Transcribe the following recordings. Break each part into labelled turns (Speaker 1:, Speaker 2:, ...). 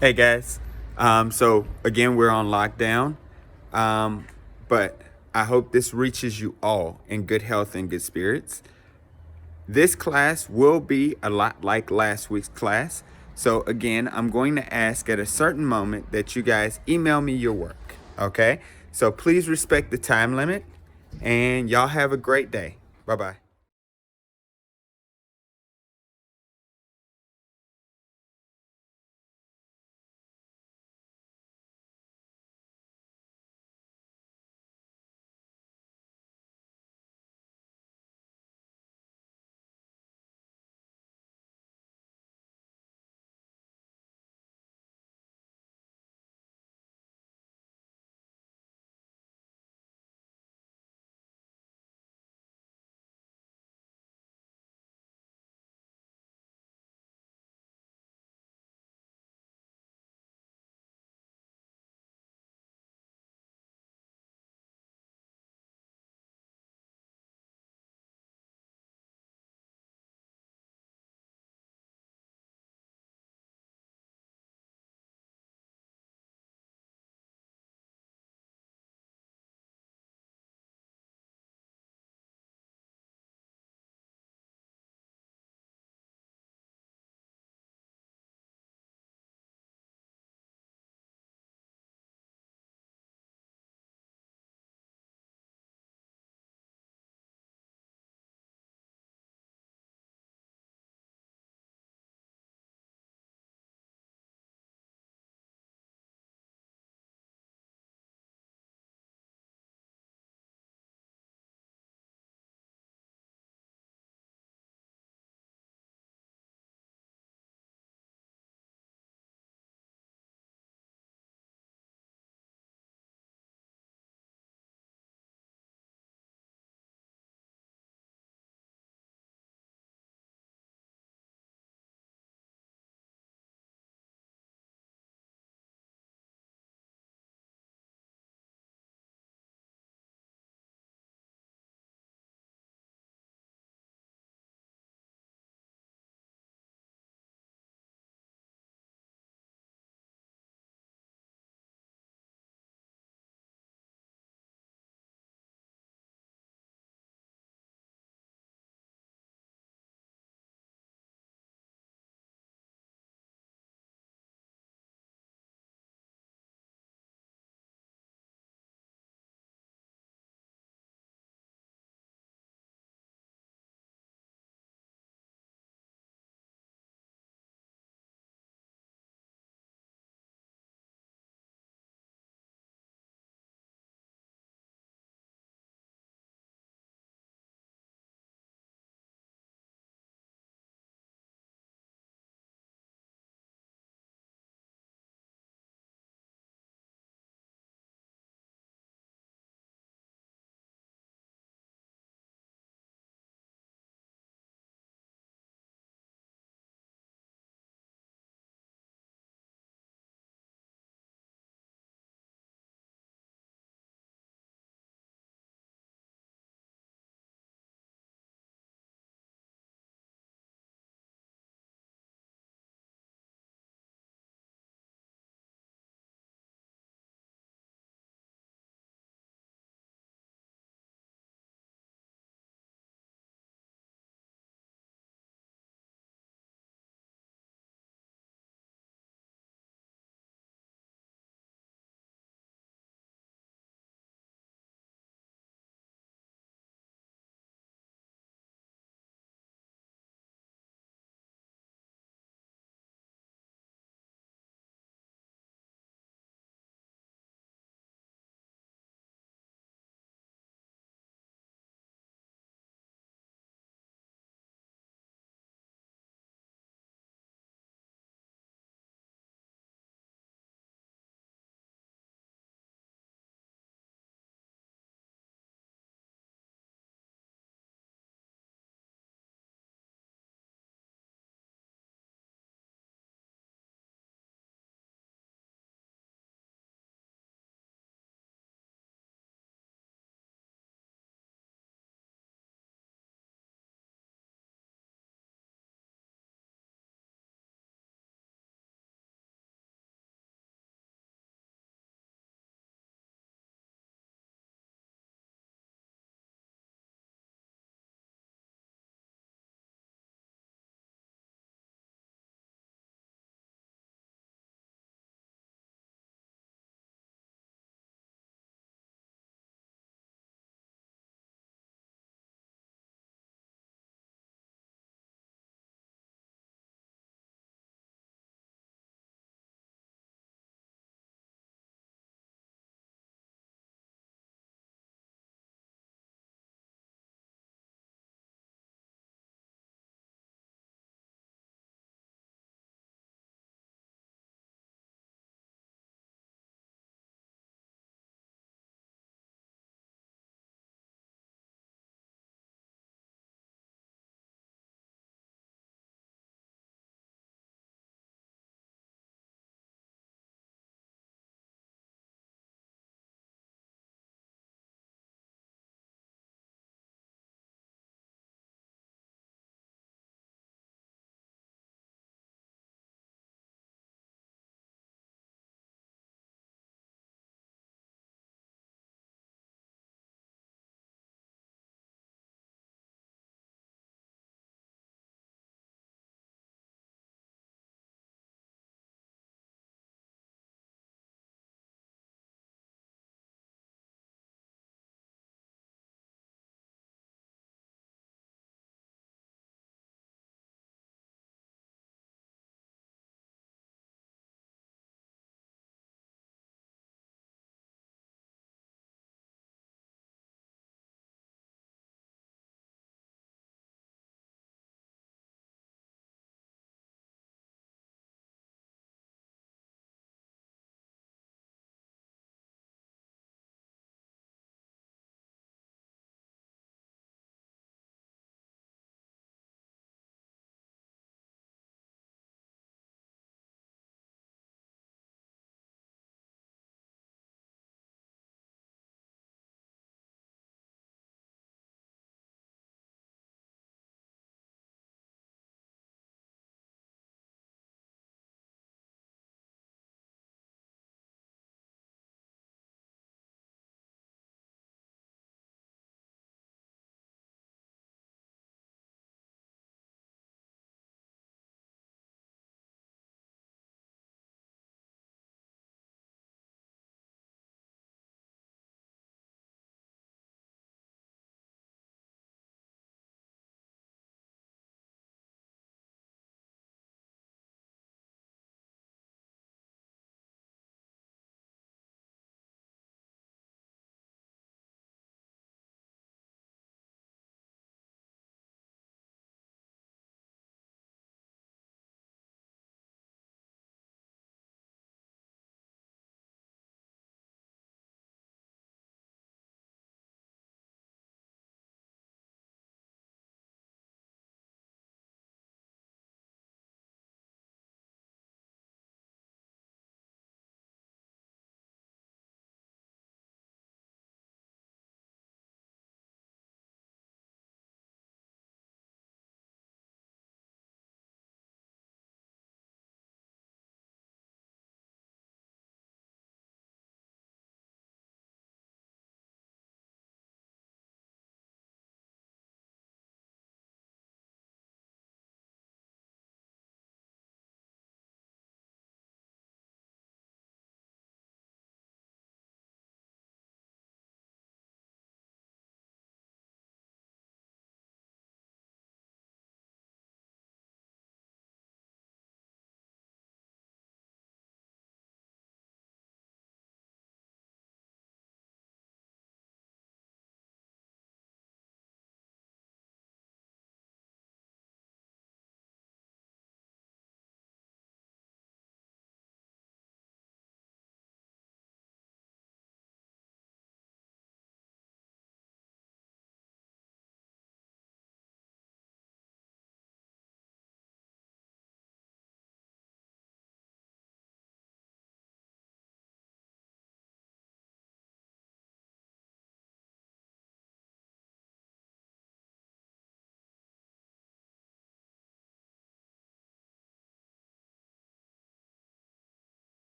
Speaker 1: Hey guys. So again, we're on lockdown, um, but I hope this reaches you all in good health and good spirits. This class will be a lot like last week's class. So again, I'm going to ask at a certain moment that you guys email me your work. Okay? So please respect the time limit, and y'all have a great day. Bye bye.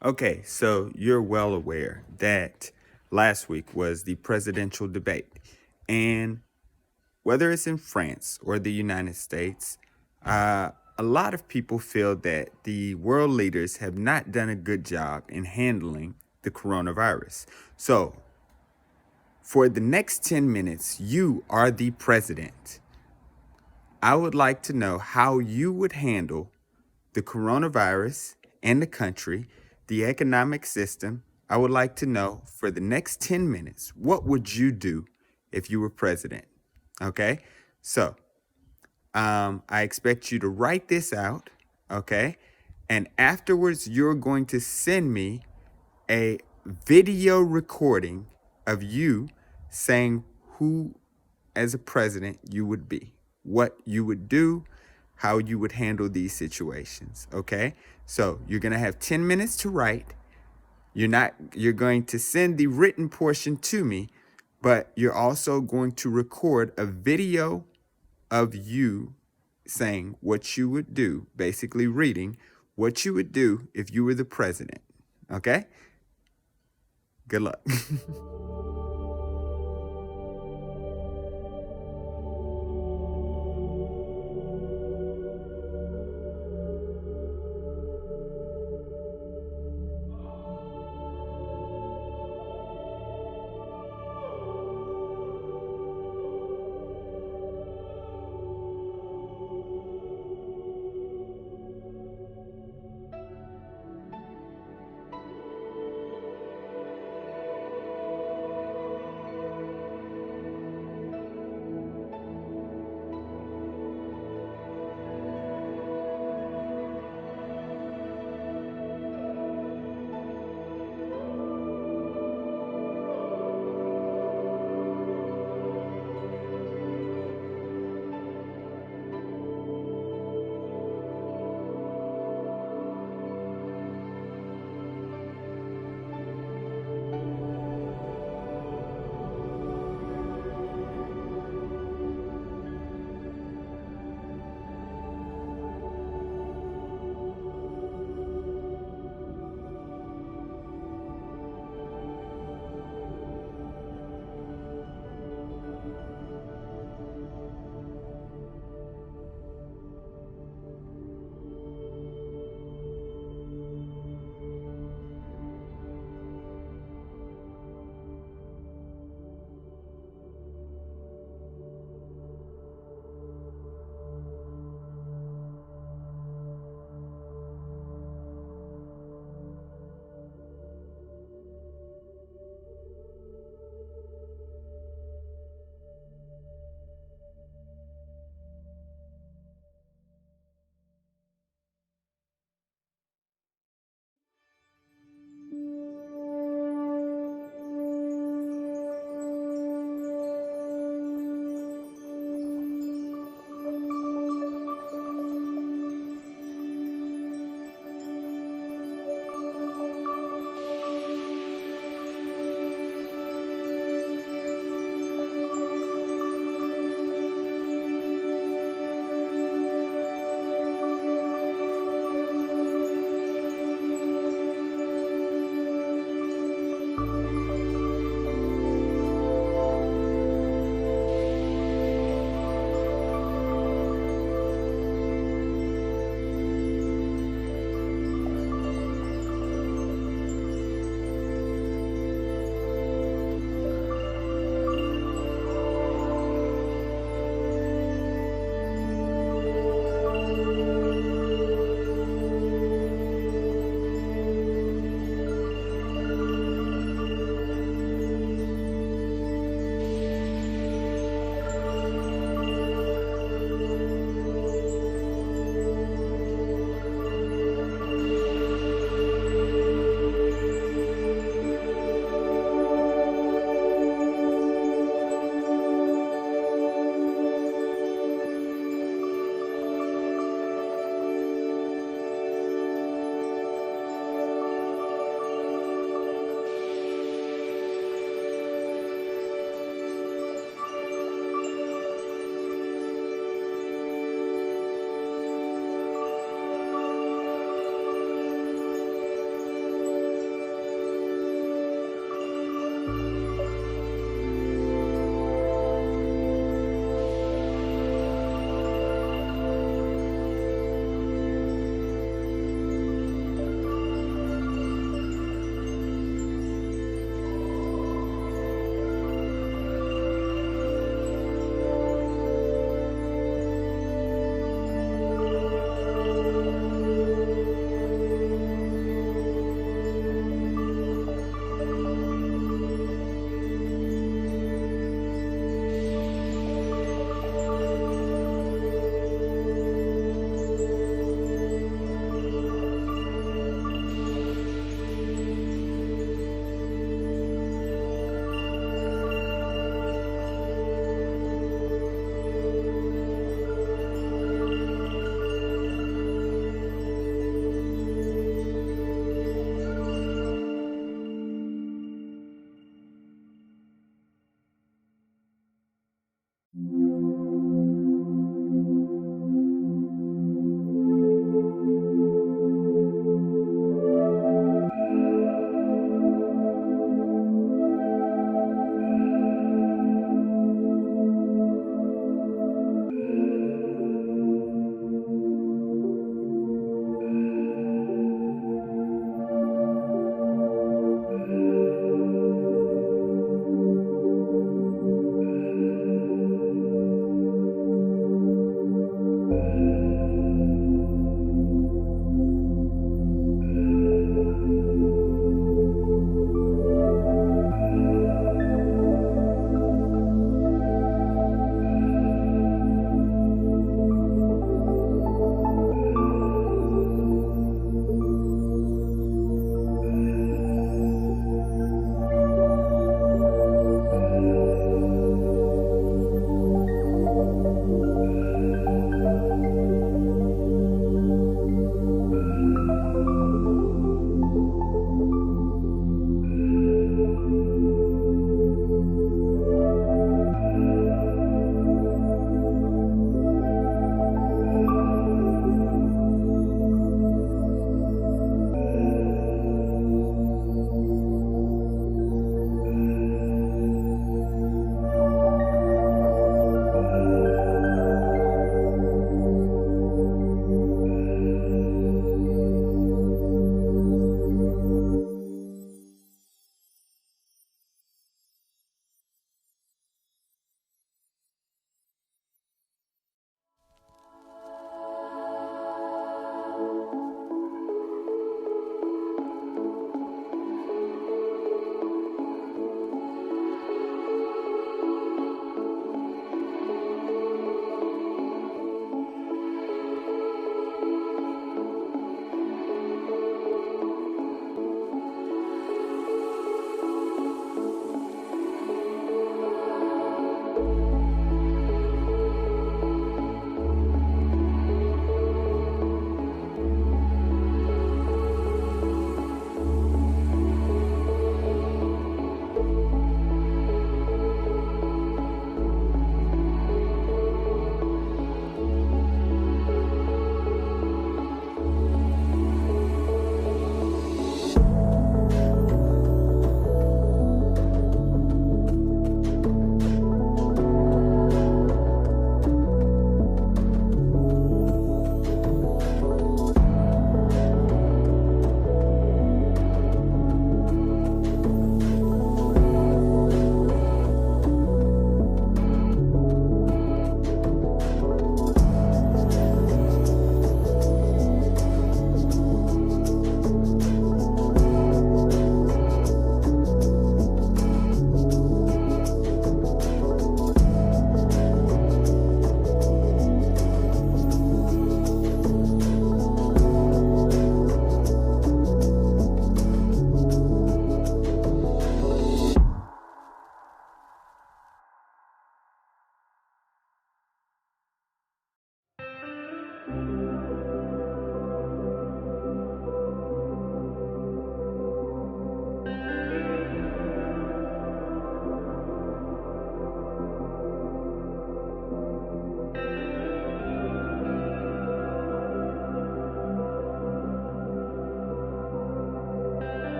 Speaker 1: Okay, so you're well aware that last week was the presidential debate. And whether it's in France or the United States, a lot of people feel that the world leaders have not done a good job in handling the coronavirus. So, for the next 10 minutes, you are the president. I would like to know how you would handle the coronavirus and the country, the economic system. I would like to know for the next 10 minutes, what would you do if you were president? Okay, so I expect you to write this out, okay? And afterwards, you're going to send me a video recording of you saying who, as a president, you would be, what you would do, how you would handle these situations, okay? So you're gonna have 10 minutes to write. You're going to send the written portion to me, but you're also going to record a video of you saying what you would do, basically reading what you would do if you were the president. Okay? Good luck.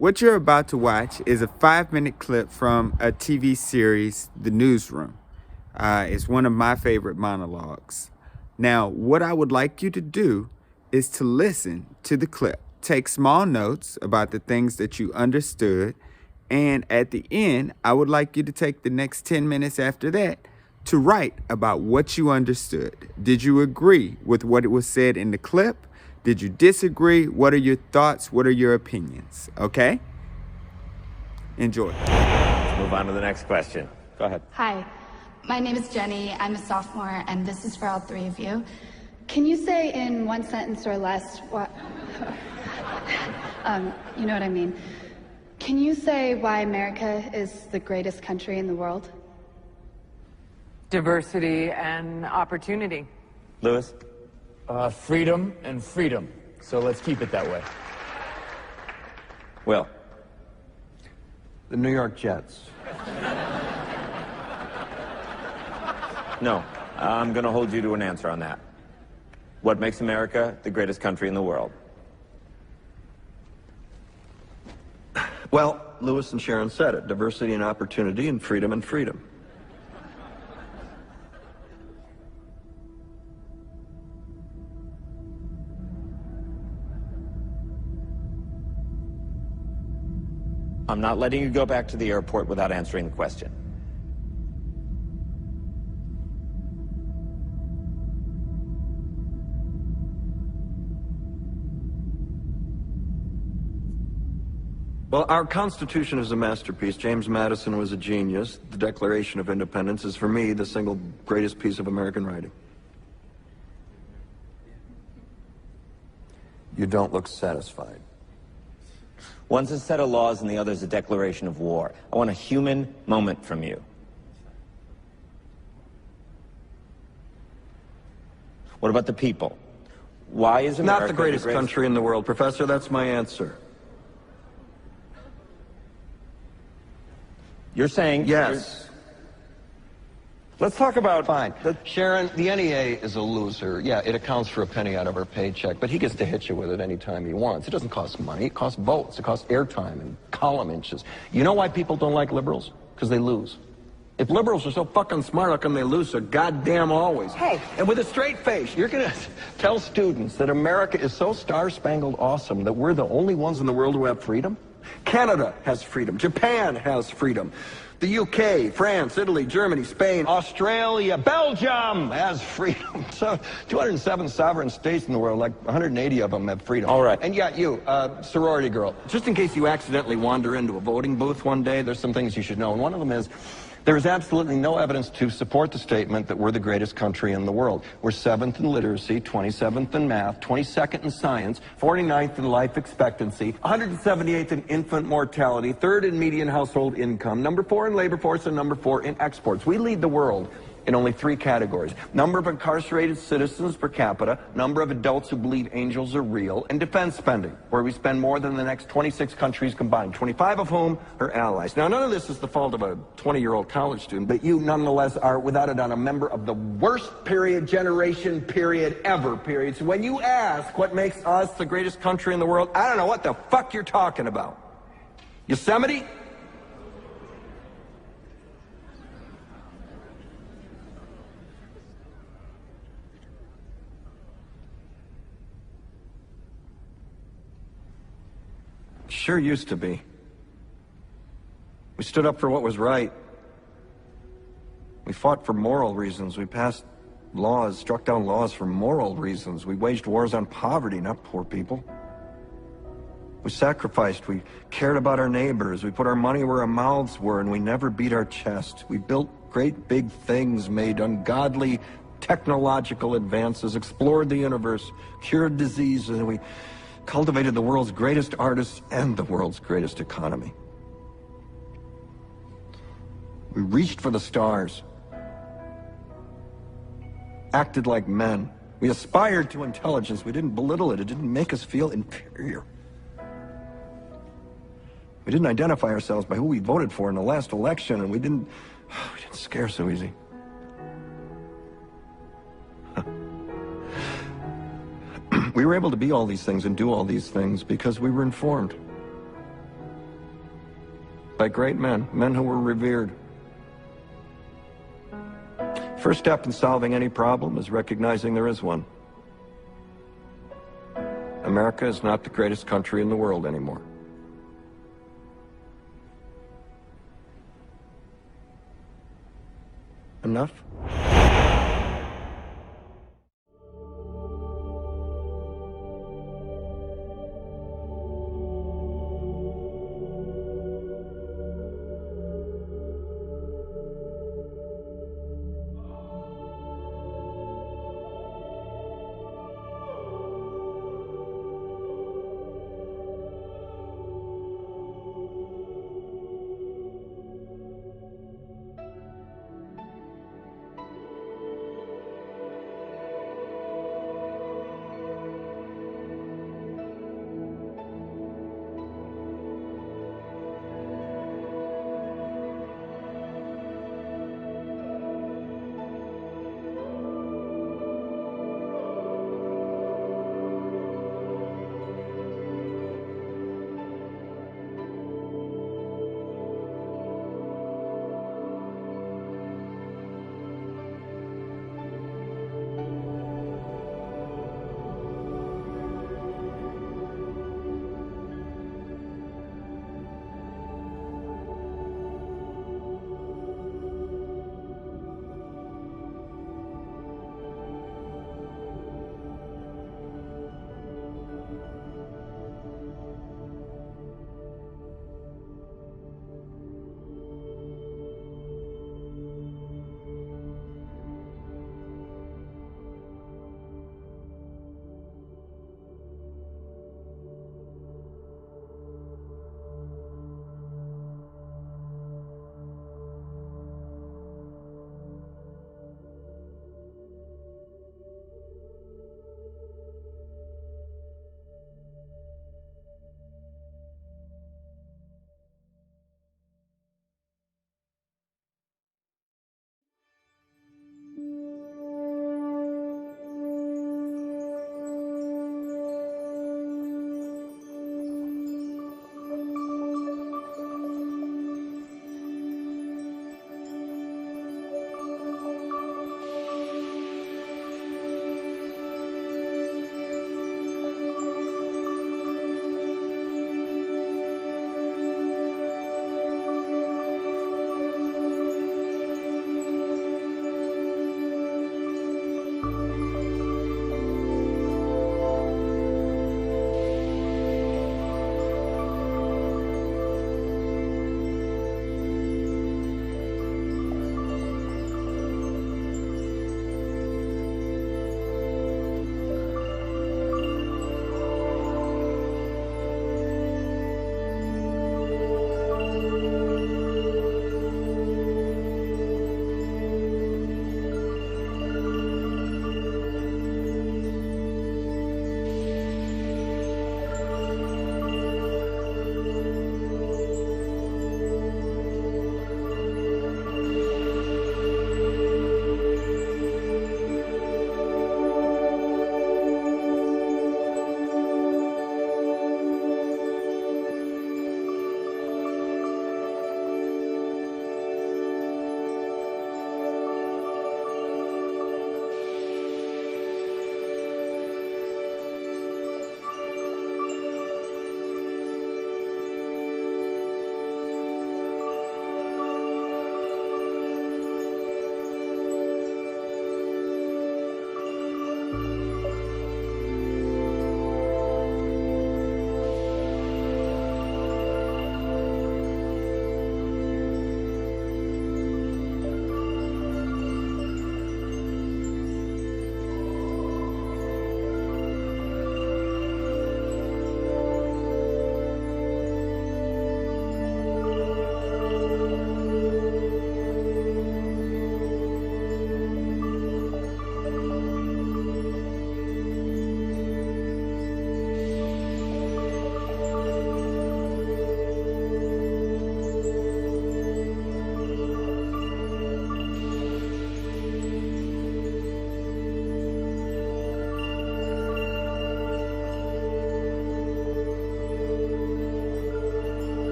Speaker 1: What you're about to watch is a 5-minute clip from a TV series, The Newsroom. It's one of my favorite monologues. Now, what I would like you to do is to listen to the clip. Take small notes about the things that you understood. And at the end, I would like you to take the next 10 minutes after that to write about what you understood. Did you agree with what was said in the clip? Did you disagree? What are your thoughts? What are your opinions? Okay? Enjoy.
Speaker 2: Let's move on to the next question. Go ahead.
Speaker 3: Hi, my name is Jenny. I'm a sophomore, and this is for all three of you. Can you say in one sentence or less what... you know what I mean. Can you say why America is the greatest country in the world?
Speaker 4: Diversity and opportunity.
Speaker 2: Lewis?
Speaker 5: Freedom and freedom. So let's keep it that way.
Speaker 2: Will?
Speaker 6: The New York Jets.
Speaker 2: No. I'm going to hold you to an answer on that. What makes America the greatest country in the world?
Speaker 6: Well, Lewis and Sharon said it. Diversity and opportunity and freedom and freedom.
Speaker 2: I'm not letting you go back to the airport without answering the question.
Speaker 6: Well, our Constitution is a masterpiece. James Madison was a genius. The Declaration of Independence is, for me, the single greatest piece of American writing. You don't look satisfied.
Speaker 2: One's a set of laws and the other's a declaration of war. I want a human moment from you. What about the people? Why is America
Speaker 6: Not the greatest country in the world, Professor. That's my answer.
Speaker 2: You're saying...
Speaker 6: Yes.
Speaker 5: Let's talk about...
Speaker 7: Fine. Sharon, the NEA is a loser. Yeah, it accounts for a penny out of her paycheck, but he gets to hit you with it anytime he wants. It doesn't cost money. It costs votes. It costs airtime and column inches. You know why people don't like liberals? Because they lose. If liberals are so fucking smart, how come they lose so goddamn always? Hey, and with a straight face, you're going to tell students that America is so star-spangled awesome that we're the only ones in the world who have freedom? Canada has freedom. Japan has freedom. The UK, France, Italy, Germany, Spain, Australia, Belgium has freedom. So 207 sovereign states in the world, like 180 of them have freedom.
Speaker 2: All right.
Speaker 7: And yet you, sorority girl, just in case you accidentally wander into a voting booth one day, there's some things you should know. And one of them is, there is absolutely no evidence to support the statement that we're the greatest country in the world. We're 7th in literacy, 27th in math, 22nd in science, 49th in life expectancy, 178th in infant mortality, 3rd in median household income, number 4 in labor force, and number 4 in exports. We lead the world in only 3 categories: number of incarcerated citizens per capita, number of adults who believe angels are real, and defense spending, where we spend more than the next 26 countries combined, 25 of whom are allies. Now, none of this is the fault of a 20-year-old college student, but you nonetheless are, without a doubt, a member of the worst generation ever. So when you ask what makes us the greatest country in the world, I don't know what the fuck you're talking about. Yosemite? Sure used to be. We stood up for what was right. We fought for moral reasons. We passed laws, struck down laws for moral reasons. We waged wars on poverty, not poor people. We sacrificed. We cared about our neighbors. We put our money where our mouths were, and we never beat our chest. We built great big things, made ungodly technological advances, explored the universe, cured disease, and we cultivated the world's greatest artists and the world's greatest economy. We reached for the stars, acted like men. We aspired to intelligence. We didn't belittle it. It didn't make us feel inferior. We didn't identify ourselves by who we voted for in the last election, and we didn't scare so easy. We were able to be all these things and do all these things because we were informed.
Speaker 6: by great men, men who were revered. First step in solving any problem is recognizing there is one. America is not the greatest country in the world anymore. Enough?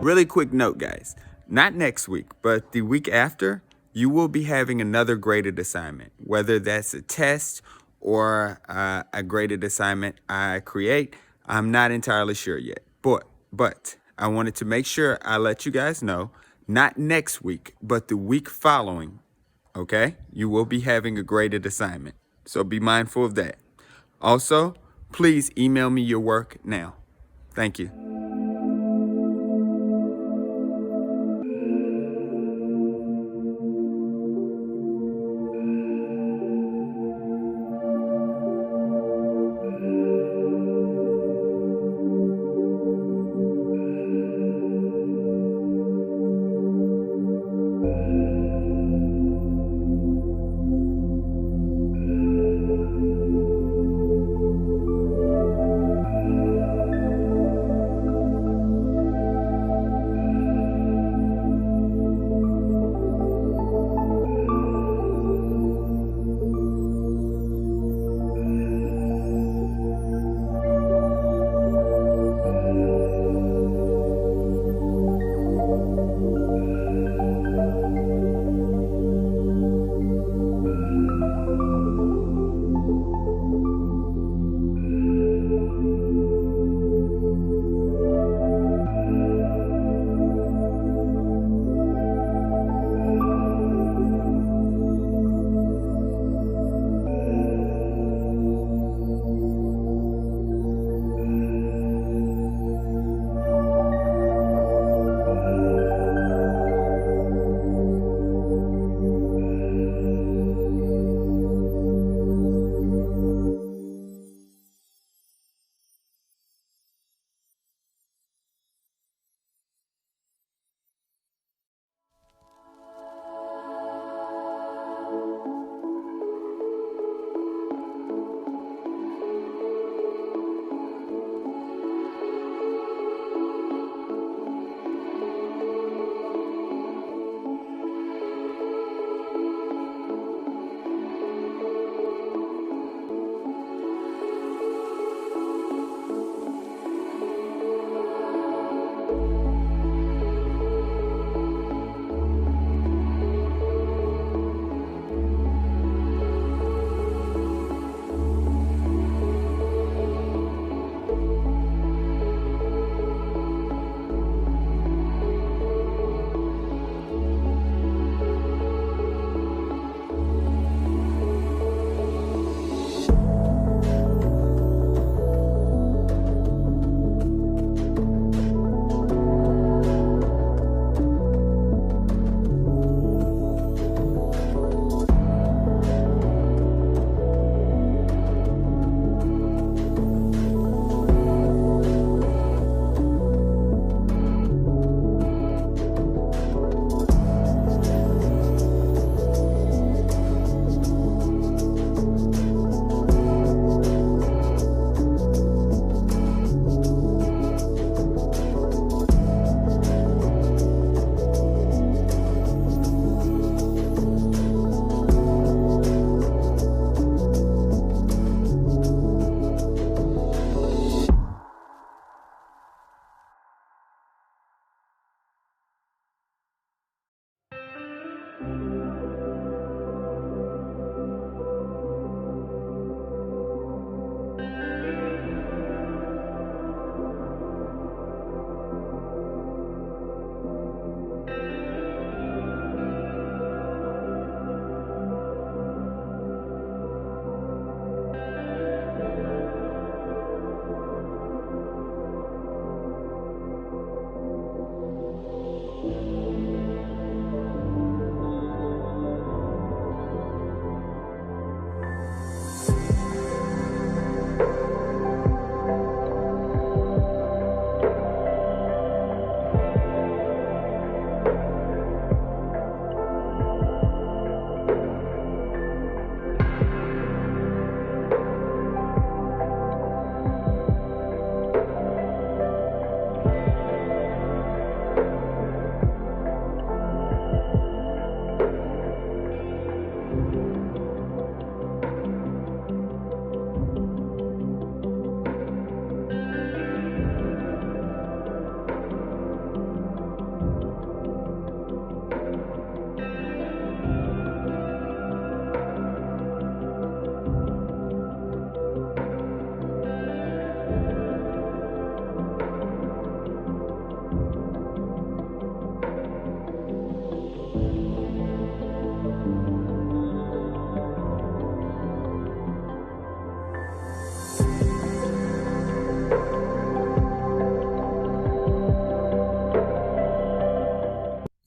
Speaker 1: Really quick note, guys. Not next week, but the week after, you will be having another graded assignment, whether that's a test or a graded assignment I create. I'm not entirely sure yet, but I wanted to make sure I let you guys know, not next week, but the week following, okay? You will be having a graded assignment, so be mindful of that. Also, please email me your work now. Thank you.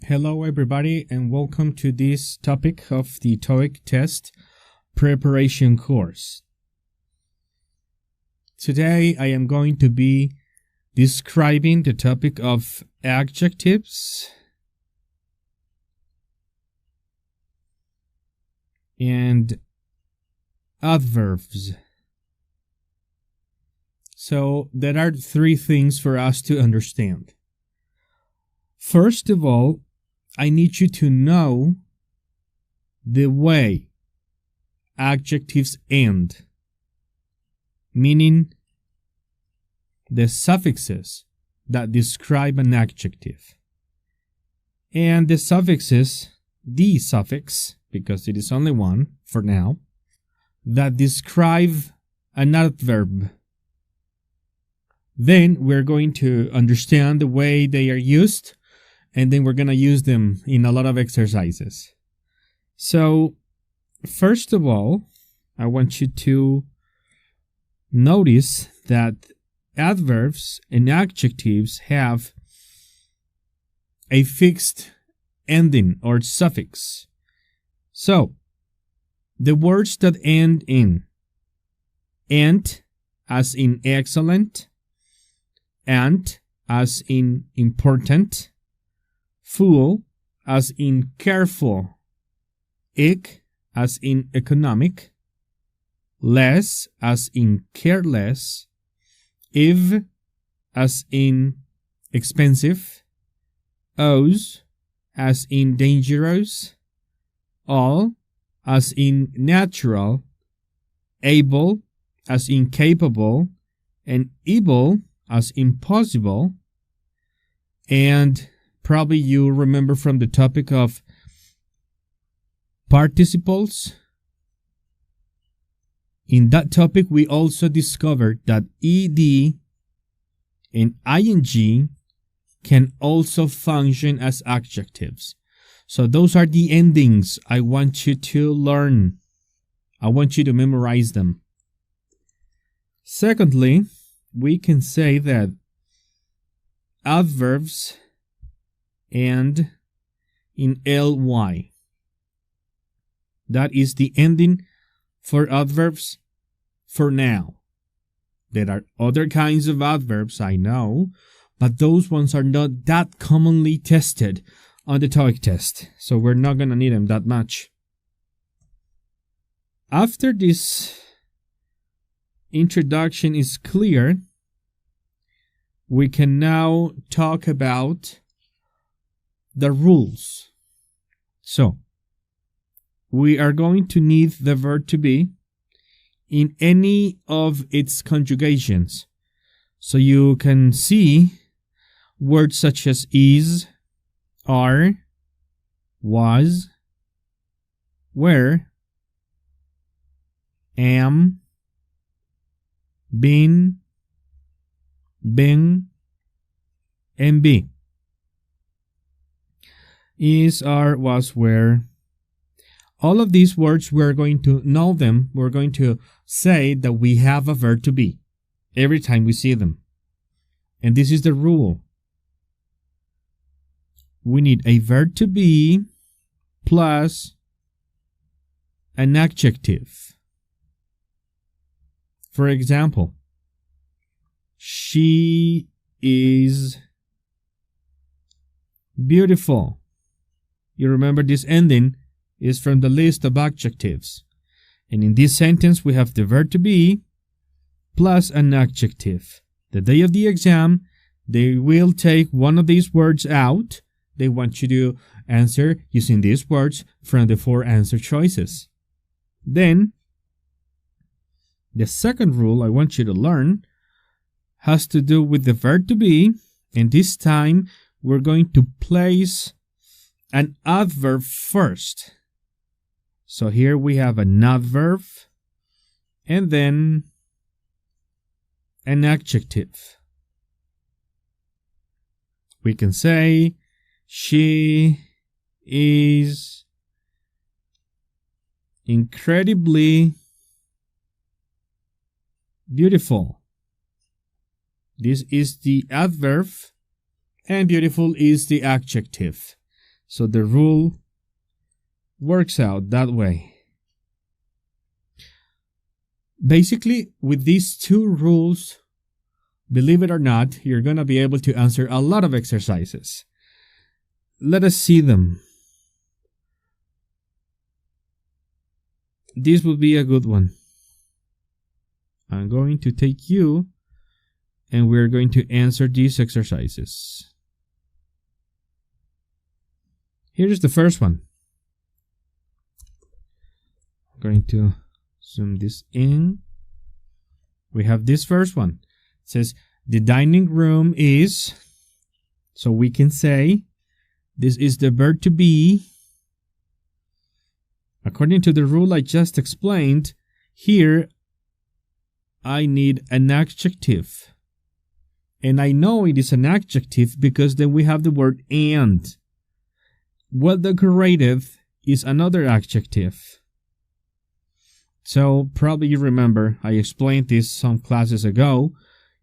Speaker 8: Hello everybody and welcome to this topic of the TOEIC test preparation course. Today I am going to be describing the topic of adjectives and adverbs. So there are three things for us to understand. First of all, I need you to know the way adjectives end, meaning the suffixes that describe an adjective. And the suffixes, the suffix, because it is only one for now, that describe an adverb. Then we're going to understand the way they are used, and then we're going to use them in a lot of exercises. So, first of all, I want you to notice that adverbs and adjectives have a fixed ending or suffix. So, the words that end in "ant" as in excellent, "and" as in important, "fool" as in careful, "ick" as in economic, "less" as in careless, "if" as in expensive, "os" as in dangerous, "all" as in natural, "able" as in capable, and "able" as impossible. And probably you remember from the topic of participles. In that topic, we also discovered that ed and ing can also function as adjectives. So those are the endings I want you to learn. I want you to memorize them. Secondly, we can say that adverbs end in ly. That is the ending for adverbs for now. There are other kinds of adverbs, I know, but those ones are not that commonly tested on the TOEIC test, so we're not going to need them that much. After this introduction is clear, we can now talk about the rules. So, we are going to need the verb to be in any of its conjugations. So you can see words such as is, are, was, where, am, been, and be. Is, are, was, were. All of these words, we're going to know them. We're going to say that we have a verb to be every time we see them. And this is the rule. We need a verb to be plus an adjective. For example, she is beautiful. You remember this ending is from the list of adjectives. And in this sentence, we have the verb to be plus an adjective. The day of the exam, they will take one of these words out. They want you to answer using these words from the 4 answer choices. Then, the second rule I want you to learn has to do with the verb to be, and this time we're going to place an adverb first. So here we have an adverb and then an adjective. We can say she is incredibly beautiful. This is the adverb and beautiful is the adjective. So the rule works out that way. Basically, with these 2 rules, believe it or not, you're going to be able to answer a lot of exercises. Let us see them. This would be a good one. I'm going to take you and we're going to answer these exercises. Here's the first one. I'm going to zoom this in. We have this first one. It says, the dining room is, so we can say, this is the verb to be. According to the rule I just explained, here I need an adjective. And I know it is an adjective because then we have the word and. Well decorated is another adjective. So probably you remember I explained this some classes ago.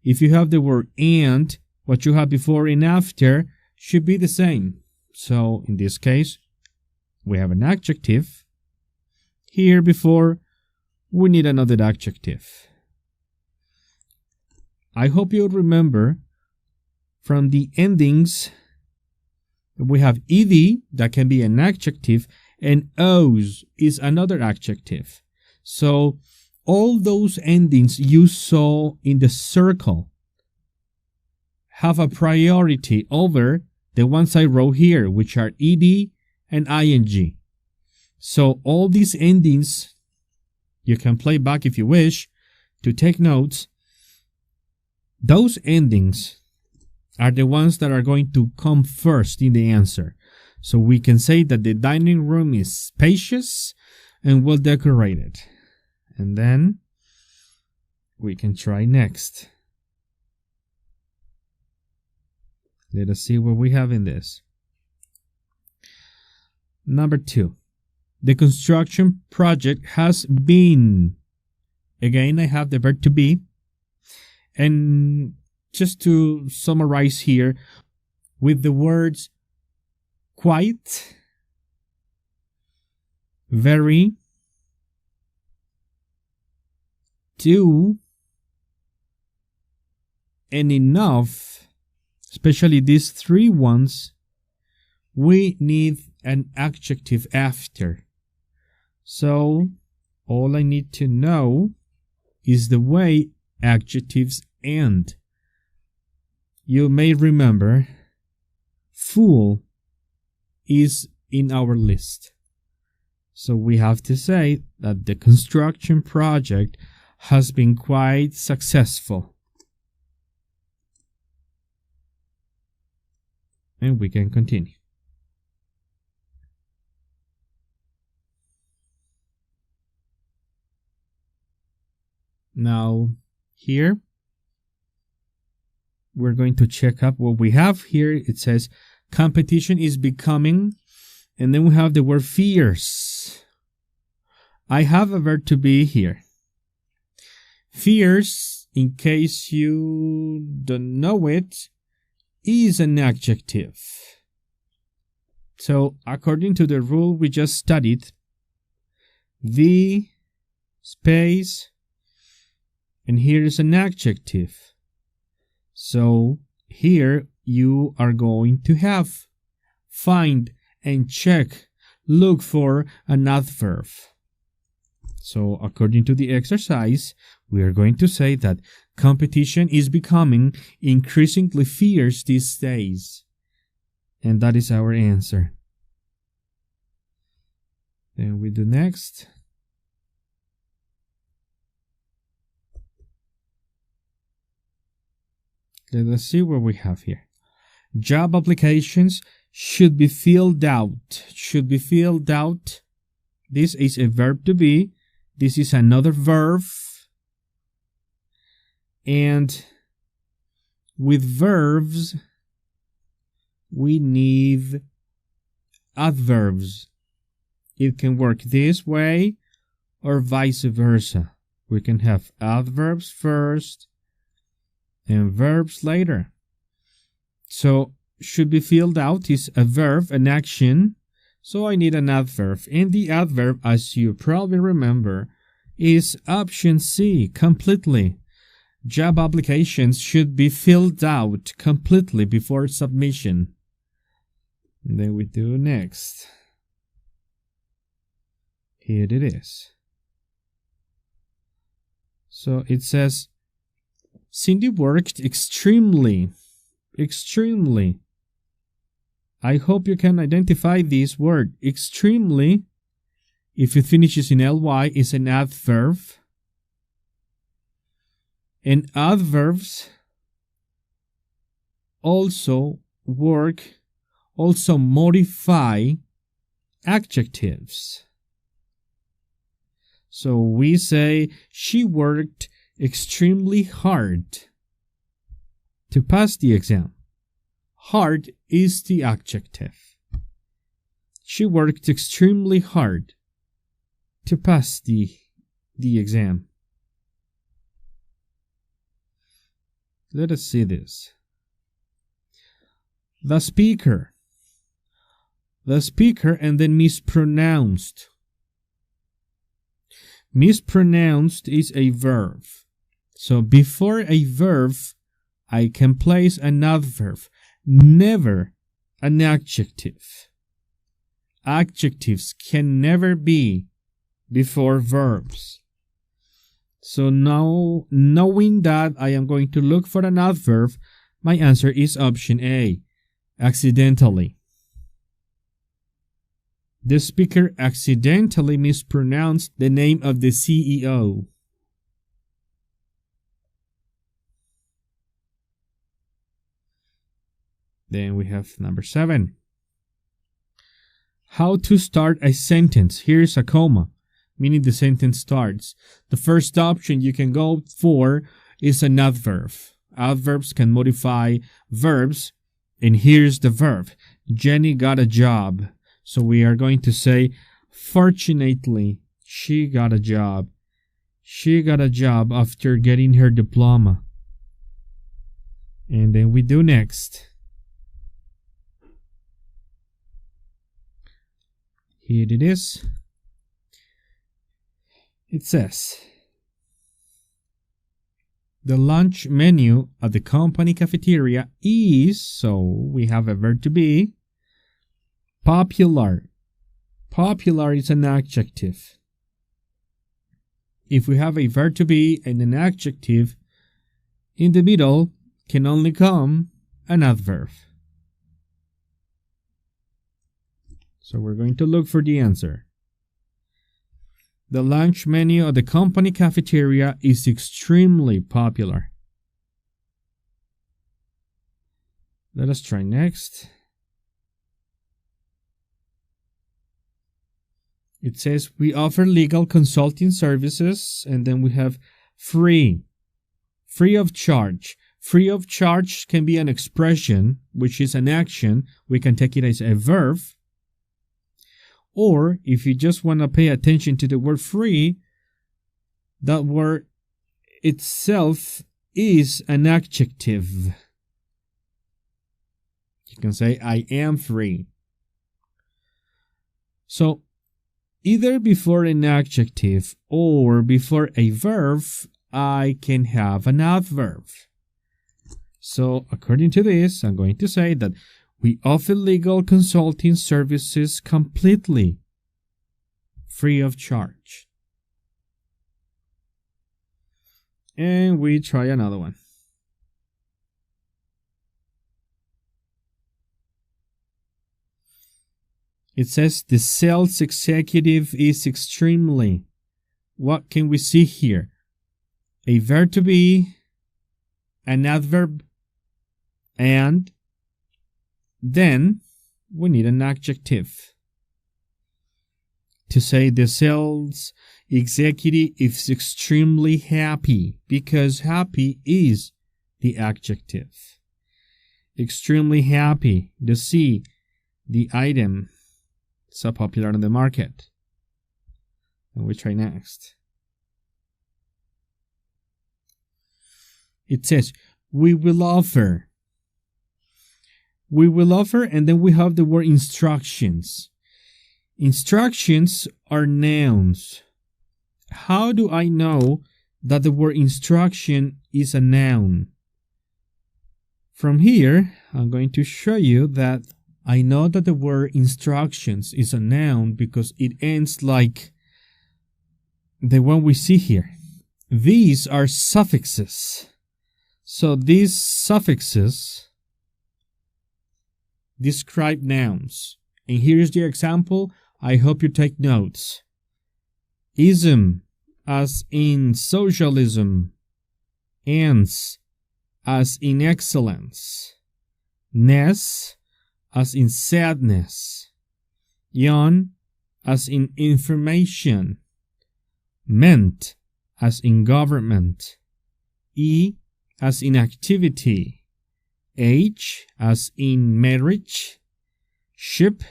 Speaker 8: If you have the word and, what you have before and after should be the same. So in this case, we have an adjective. Here before, we need another adjective. I hope you'll remember from the endings, we have ed, that can be an adjective, and os is another adjective. So all those endings you saw in the circle have a priority over the ones I wrote here, which are ed and ing. So all these endings, you can play back if you wish to take notes. Those endings are the ones that are going to come first in the answer. So we can say that the dining room is spacious and well decorated. And then we can try next. Let us see what we have in this. Number 2. The construction project has been. Again, I have the verb to be. And just to summarize here, with the words quite, very, to, and enough, especially these 3 ones, we need an adjective after. So all I need to know is the way adjectives end. You may remember full is in our list. So we have to say that the construction project has been quite successful. And we can continue. Now, here, we're going to check up what we have here. It says competition is becoming, and then we have the word fierce. I have a verb to be here. Fierce, in case you don't know it, is an adjective. So, according to the rule we just studied, the space, and here is an adjective. So, here you are going to have find and check, look for an adverb. So, according to the exercise, we are going to say that competition is becoming increasingly fierce these days. And that is our answer. Then we do next. Let us see what we have here. Job applications should be filled out. Should be filled out. This is a verb to be. This is another verb. And with verbs, we need adverbs. It can work this way or vice versa. We can have adverbs first and verbs later. So, should be filled out is a verb, an action. So I need an adverb. And the adverb, as you probably remember, is option C, completely. Job applications should be filled out completely before submission. And then we do next. Here it is. So it says, Cindy worked extremely. I hope you can identify this word. Extremely, if it finishes in ly, is an adverb. And adverbs also modify adjectives. So we say, she worked extremely hard to pass the exam. Hard is the adjective. She worked extremely hard to pass the exam. Let us see this. The speaker and then mispronounced. Mispronounced is a verb. So before a verb, I can place an adverb, never an adjective. Adjectives can never be before verbs. So now, knowing that I am going to look for an adverb, my answer is option A, accidentally. The speaker accidentally mispronounced the name of the CEO. Then we have number 7. How to start a sentence. Here's a comma, meaning the sentence starts. The first option you can go for is an adverb. Adverbs can modify verbs, and here's the verb. Jenny got a job. So we are going to say, fortunately, she got a job. She got a job after getting her diploma. And then we do next. Here it is. It says, the lunch menu at the company cafeteria is, so we have a verb to be, popular. Popular is an adjective. If we have a verb to be and an adjective, in the middle can only come an adverb. So we're going to look for the answer. The lunch menu at the company cafeteria is extremely popular. Let us try next. It says we offer legal consulting services, and then we have Free. Free of charge. Free of charge can be an expression, which is an action. We can take it as a verb. Or if you just want to pay attention to the word free, that word itself is an adjective. You can say, I am free. So, either before an adjective or before a verb, I can have an adverb. So, according to this, I'm going to say that we offer legal consulting services completely free of charge. And we try another one. It says the sales executive is extremely. What can we see here? A verb to be, an adverb, and then we need an adjective to say the sales executive is extremely happy, because happy is the adjective. Extremely happy. The C, the item, so popular on the market. And we try next. It says, we will offer. We will offer, and then we have the word instructions. Instructions are nouns. How do I know that the word instruction is a noun? From here, I'm going to show you that I know that the word instructions is a noun because it ends like the one we see here. These are suffixes. So these suffixes describe nouns. And here's the example. I hope you take notes. Ism, as in socialism. Ans, as in excellence. Ness, as in sadness. Yon, as in information. Ment, as in government. E, as in activity. H, as in marriage. Ship,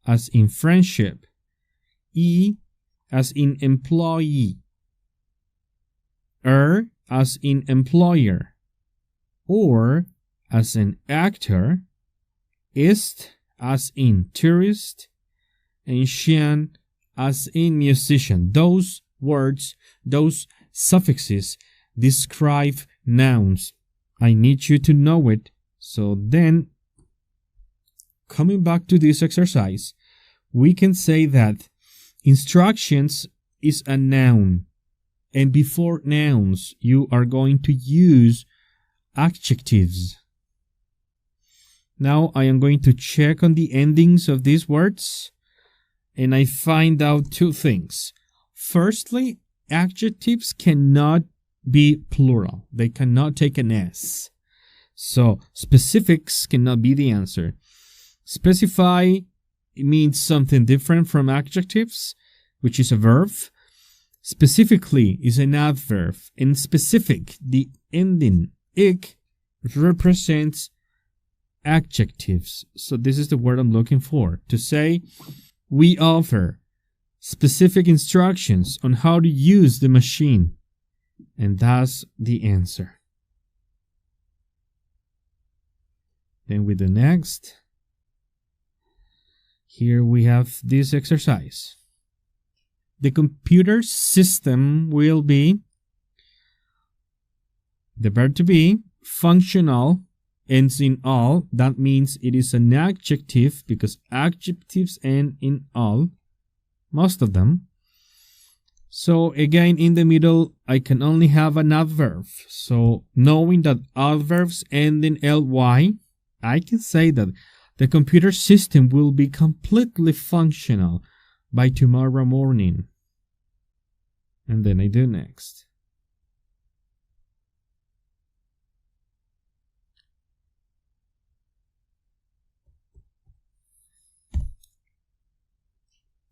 Speaker 8: as in friendship. E, as in employee. As in employer. Or, as an actor. Ist, as in tourist. And shan, as in musician. Those words, those suffixes describe nouns. I need you to know it. So then, coming back to this exercise, we can say that instructions is a noun. And before nouns, you are going to use adjectives. Now I am going to check on the endings of these words, and I find out two things. Firstly, adjectives cannot be plural. They cannot take an S. So specifics cannot be the answer. Specify means something different from adjectives, which is a verb. Specifically is an adverb. And specific, the ending, ic, represents adjectives. So this is the word I'm looking for. To say, we offer specific instructions on how to use the machine. And that's the answer. Then with the next, here we have this exercise. The computer system will be the verb to be, functional, ends in all. That means it is an adjective because adjectives end in all, most of them. So again, in the middle, I can only have an adverb. So knowing that adverbs end in ly, I can say that the computer system will be completely functional by tomorrow morning. And then I do next.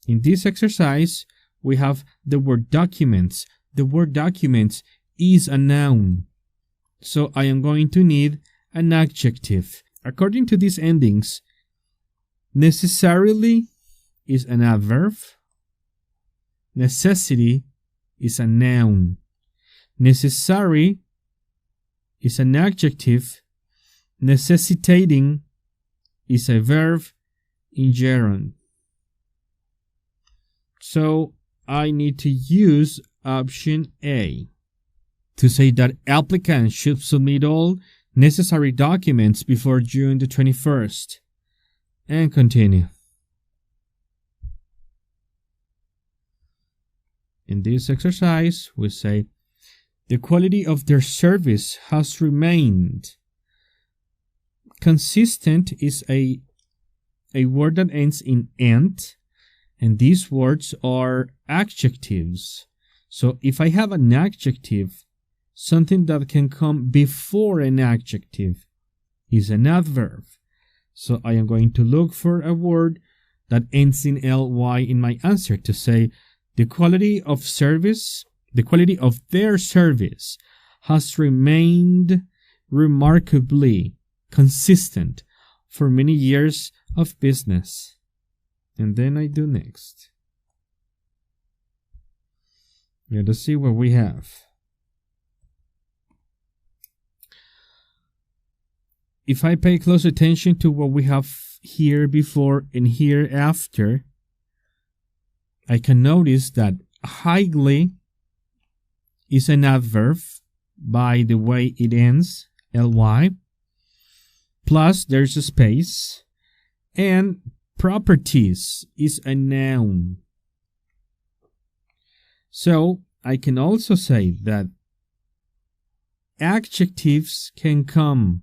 Speaker 8: In this exercise, we have the word documents. The word documents is a noun. So I am going to need an adjective. According to these endings, necessarily is an adverb. Necessity is a noun. Necessary is an adjective. Necessitating is a verb in gerund. So I need to use option A to say that applicants should submit all necessary documents before June the 21st. And continue. In this exercise, we say, the quality of their service has remained. Consistent is a word that ends in "ent", and these words are adjectives. So if I have an adjective, something that can come before an adjective is an adverb. So I am going to look for a word that ends in ly in my answer to say the quality of their service has remained remarkably consistent for many years of business. And then I do next. Let us see what we have. If I pay close attention to what we have here before and here after, I can notice that highly is an adverb by the way it ends, ly, plus there's a space, and properties is a noun. So I can also say that adjectives can come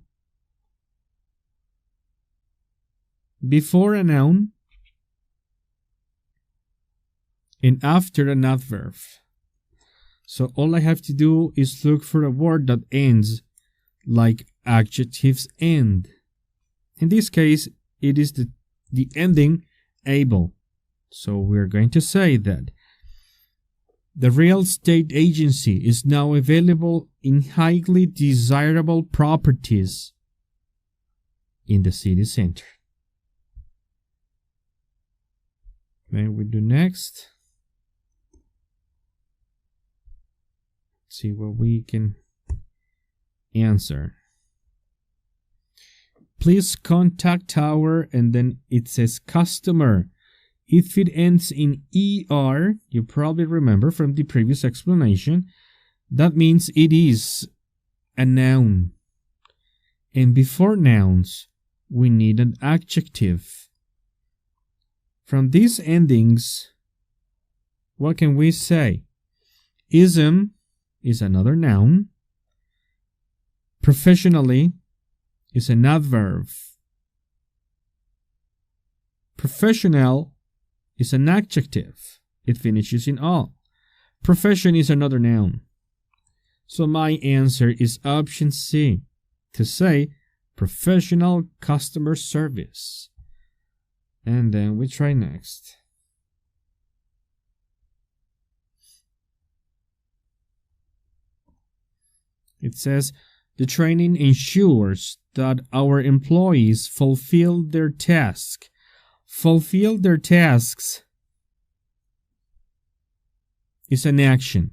Speaker 8: before a noun and after an adverb. So all I have to do is look for a word that ends like adjectives end. In this case, it is the ending able. So we're going to say that the real estate agency is now available in highly desirable properties in the city center. Then we do next. See what we can answer. Please contact our, and then it says customer. If it ends in ER, you probably remember from the previous explanation, that means it is a noun. And before nouns, we need an adjective. From these endings, what can we say? Ism is another noun. Professionally is an adverb. Professional is an adjective. It finishes in all. Profession is another noun. So my answer is option C, to say professional customer service. And then we try next. It says, the training ensures that our employees fulfill their task. Fulfill their tasks is an action.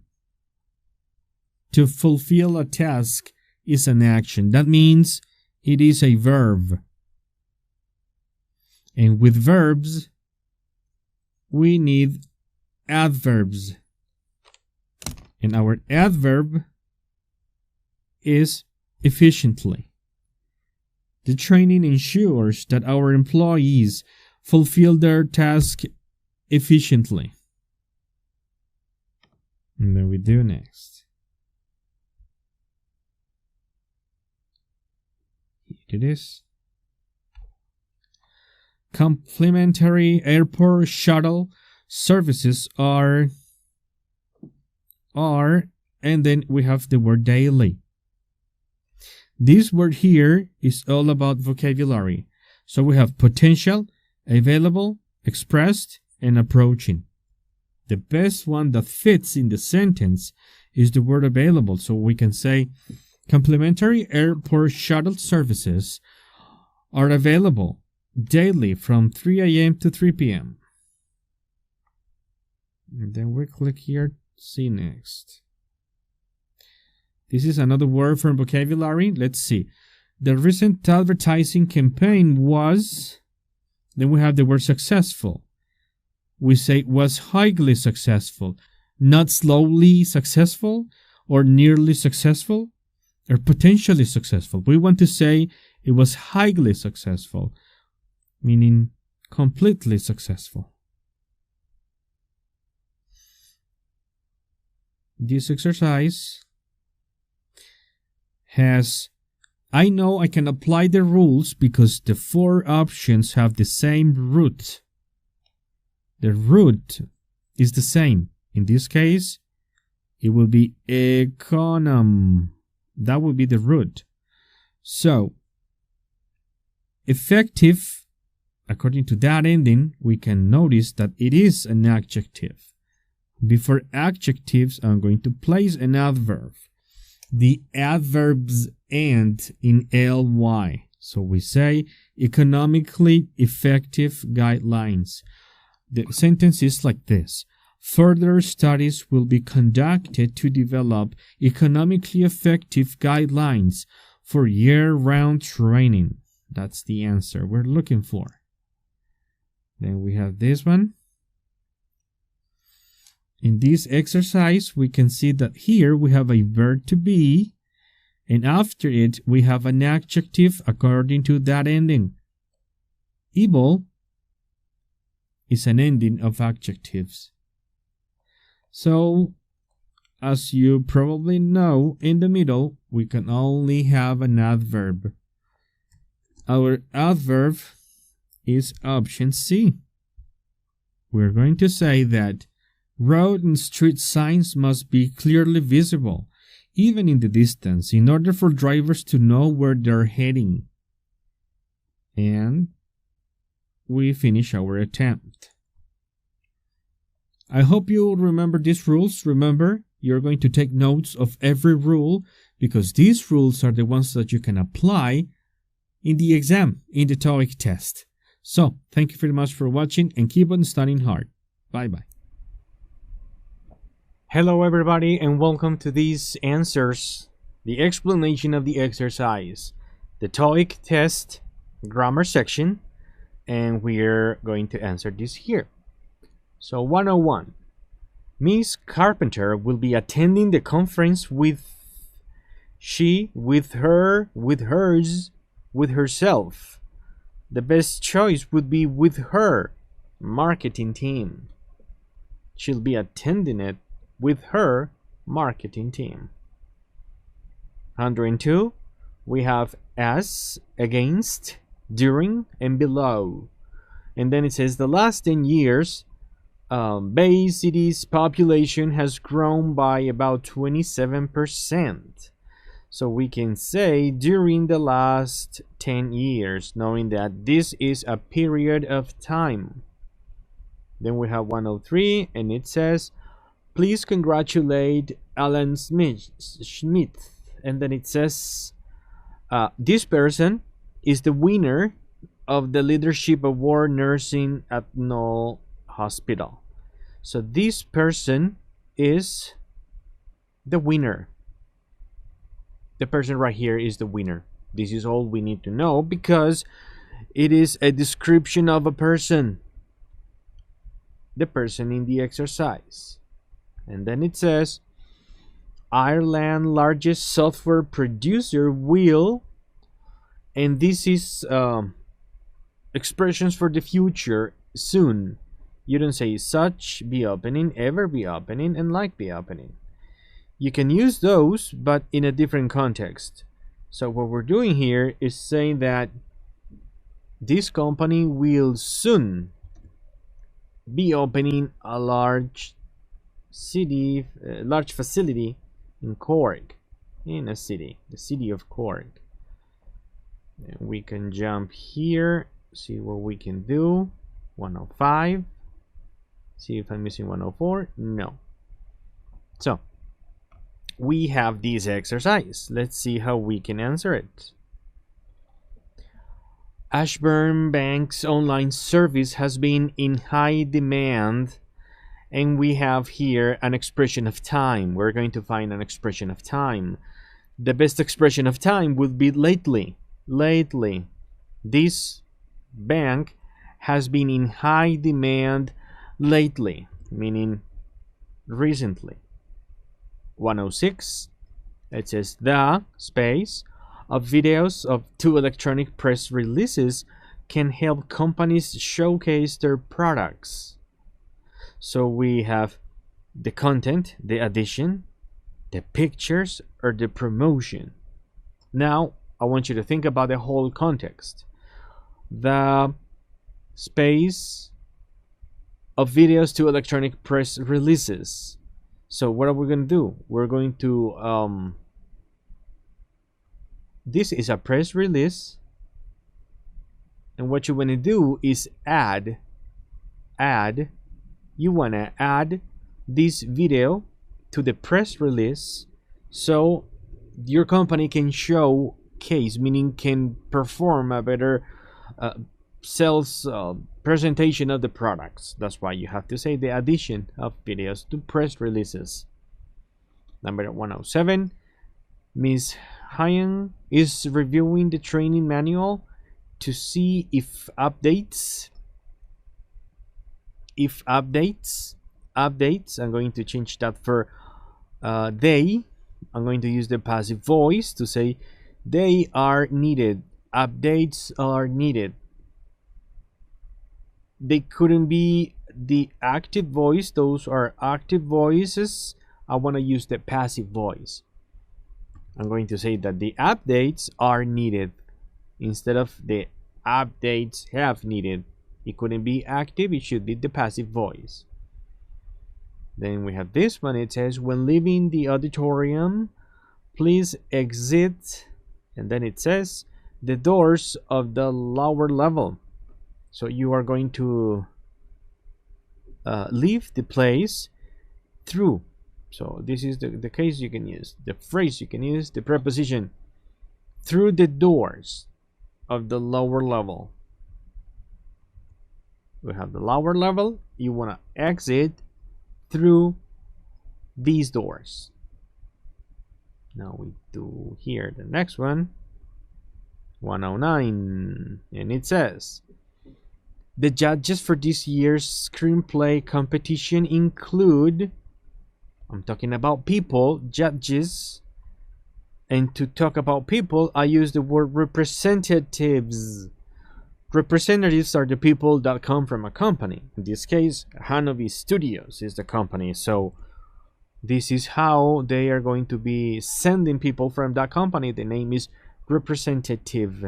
Speaker 8: To fulfill a task is an action. That means it is a verb. And with verbs, we need adverbs. And our adverb is efficiently. The training ensures that our employees fulfill their task efficiently. And then we do next. Here it is. Complimentary airport shuttle services are, and then we have the word daily. This word here is all about vocabulary. So we have potential, available, expressed, and approaching. The best one that fits in the sentence is the word available. So we can say complimentary airport shuttle services are available daily from 3 a.m. to 3 p.m. And then we click here, see next. This is another word from vocabulary. Let's see. The recent advertising campaign was, then we have the word successful. We say was highly successful, not slowly successful or nearly successful or potentially successful. We want to say it was highly successful, meaning completely successful. This exercise has, I know I can apply the rules because the 4 options have the same root. The root is the same. In this case, it will be econom. That will be the root. So, effective, according to that ending, we can notice that it is an adjective. Before adjectives, I'm going to place an adverb. The adverbs end in ly. So we say economically effective guidelines. The sentence is like this. Further studies will be conducted to develop economically effective guidelines for year-round training. That's the answer we're looking for. Then we have this one. In this exercise, we can see that here we have a verb to be, and after it, we have an adjective according to that ending. Able is an ending of adjectives. So, as you probably know, in the middle, we can only have an adverb. Our adverb is option C. We're going to say that road and street signs must be clearly visible, even in the distance, in order for drivers to know where they're heading. And we finish our attempt. I hope you remember these rules. Remember, you're going to take notes of every rule because these rules are the ones that you can apply in the exam, in the TOEIC test. So, thank you very much for watching and keep on studying hard. Bye-bye.
Speaker 9: Hello everybody and welcome to these answers, the explanation of the exercise, the TOEIC test grammar section, and we're going to answer this here. So 101. Miss Carpenter will be attending the conference with she, with her, with hers, with herself. The best choice would be with her marketing team. She'll be attending it with her marketing team. 102. We have as, against, during, and below. And then it says the last 10 years, Bay City's population has grown by about 27%. So we can say during the last 10 years, knowing that this is a period of time. Then we have 103, and it says, please congratulate Alan Smith. And then it says, this person is the winner of the Leadership Award Nursing at Knoll Hospital. So this person is the winner. The person right here is the winner. This is all we need to know because it is a description of a person. The person in the exercise. And then it says, Ireland's largest software producer will, and this is expressions for the future, soon. You don't say such be opening, ever be opening, and like be opening. You can use those, but in a different context. So what we're doing here is saying that this company will soon be opening a large facility in Cork, in a city, the city of Cork. And we can jump here, see what we can do. 105. See if I'm missing 104. No. So we have this exercise. Let's see how we can answer it. Ashburn Bank's online service has been in high demand, and we have here an expression of time. We're going to find an expression of time. The best expression of time would be lately. Lately. This bank has been in high demand lately, meaning recently. 106, it says the space of videos of 2 electronic press releases can help companies showcase their products. So we have the content, the addition, the pictures, or the promotion. Now I want you to think about the whole context. The space of videos to electronic press releases. So what are we going to do? We're going to this is a press release, and what you want to do is add you want to add this video to the press release so your company can showcase, meaning can perform a better sales presentation of the products. That's why you have to say the addition of videos to press releases. Number 107, Ms. Hyen is reviewing the training manual to see if updates, I'm going to change that for they. I'm going to use the passive voice to say they are needed, updates are needed. They couldn't be the active voice. Those are active voices. I want to use the passive voice. I'm going to say that the updates are needed instead of the updates have needed. It couldn't be active. It should be the passive voice. Then we have this one. It says, when leaving the auditorium, please exit. And then it says, the doors of the lower level. So you are going to leave the place through. So this is the case you can use, the phrase you can use, the preposition, through the doors of the lower level. We have the lower level. You want to exit through these doors. Now we do here the next one, 109, and it says, the judges for this year's screenplay competition include, I'm talking about people, judges, and to talk about people, I use the word representatives. Representatives are the people that come from a company. In this case, Hanovi Studios is the company, so this is how they are going to be sending people from that company. The name is representative.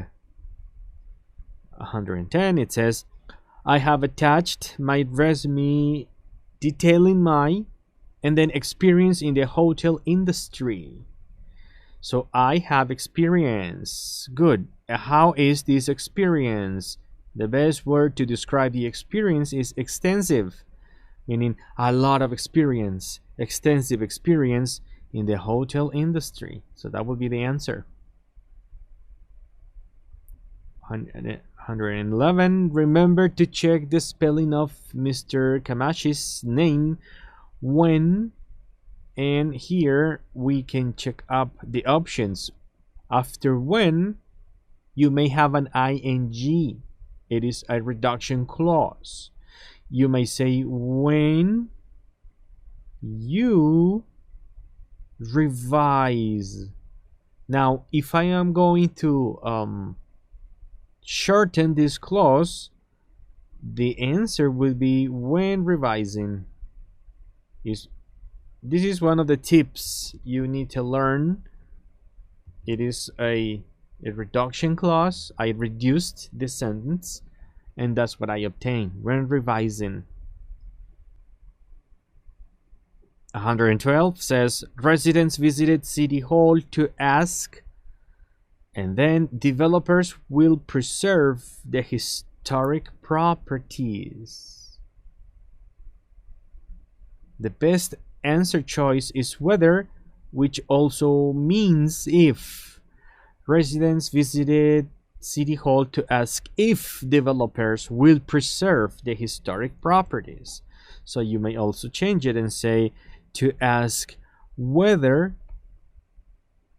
Speaker 9: 110, it says, I have attached my resume detailing my and then experience in the hotel industry. So I have experience. Good. How is this experience? The best word to describe the experience is extensive, meaning a lot of experience, extensive experience in the hotel industry. So that would be the answer. 111. Remember to check the spelling of Mr. Kamashi's name when, and here we can check up the options. After when, you may have an ing. It is a reduction clause. You may say when you revise. Now, if I am going to shorten this clause, the answer will be when revising. This is one of the tips you need to learn. It is a reduction clause. I reduced the sentence, and that's what I obtained when revising. 112 says residents visited City Hall to ask, and then developers will preserve the historic properties. The best answer choice is whether which also means if. Residents visited City Hall to ask if developers will preserve the historic properties. So you may also change it and say to ask whether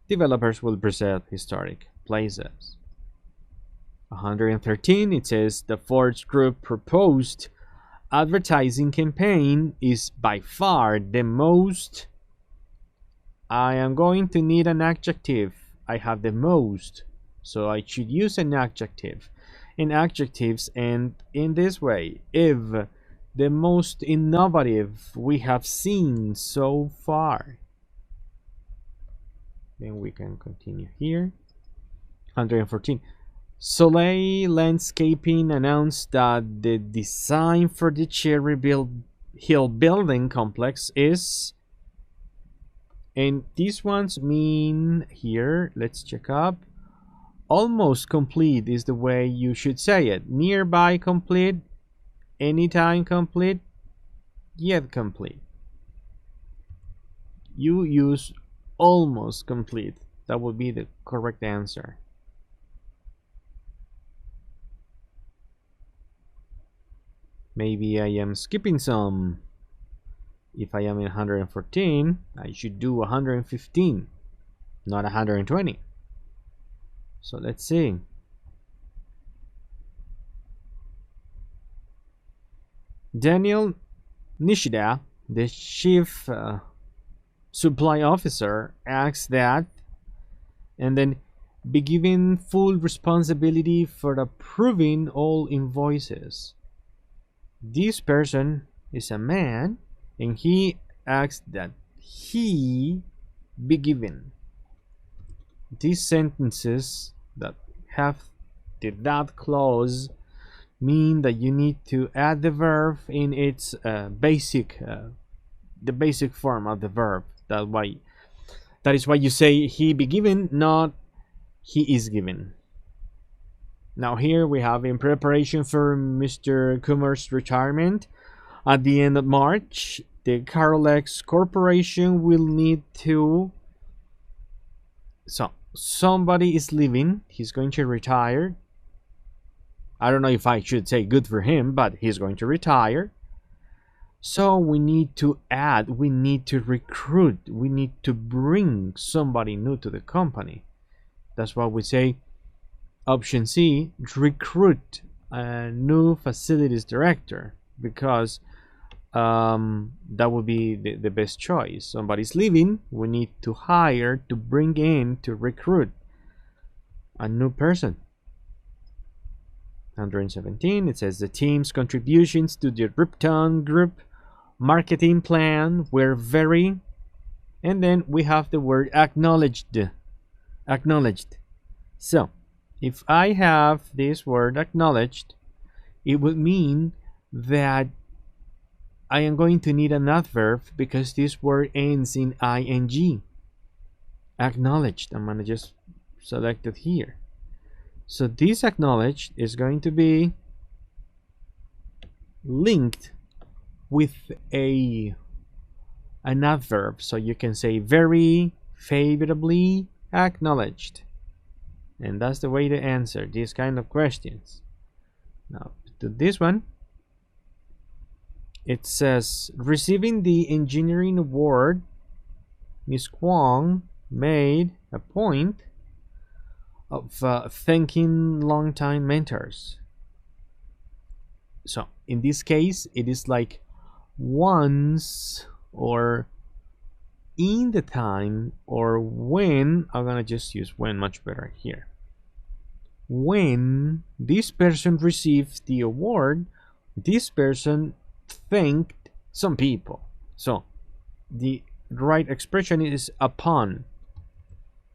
Speaker 9: developers will preserve historic places. 113, it says the Ford Group proposed advertising campaign is by far the most. I am going to need an adjective. I have the most, so I should use an adjective. In adjectives end in this way: if, the most innovative we have seen so far. Then we can continue here. 114. Soleil Landscaping announced that the design for the Cherry Hill building complex is, and these ones mean here, let's check up, almost complete is the way you should say it. Nearby complete, anytime complete, yet complete. You use almost complete. That would be the correct answer. Maybe I am skipping some. If I am in 114, I should do 115, not 120. So let's see. Daniel Nishida, the chief supply officer, asks that, and then be given full responsibility for approving all invoices. This person is a man, and he asks that he be given. These sentences that have the that clause mean that you need to add the verb in its basic form of the verb. That is why you say he be given, not he is given. Now here we have, in preparation for Mr. Kumar's retirement at the end of March, the Carolex Corporation will need to, so somebody is leaving, he's going to retire. I don't know if I should say good for him, but he's going to retire. So we need to add, we need to recruit, we need to bring somebody new to the company. That's why we say option C, recruit a new facilities director, because that would be the best choice. Somebody's leaving, we need to hire, to bring in, to recruit a new person. 117, it says the team's contributions to the Ripton Group marketing plan were very, and then we have the word acknowledged. Acknowledged. So if I have this word acknowledged, it would mean that I am going to need an adverb because this word ends in ing. Acknowledged. I'm going to just select it here. So this acknowledged is going to be linked with an adverb. So you can say very favorably acknowledged. And that's the way to answer these kind of questions. Now to this one, it says receiving the engineering award, Ms. Kwong made a point of thanking longtime mentors. So in this case, it is like once or in the time or when. I'm gonna just use when much better here. When this person received the award, this person thanked some people. So the right expression is upon.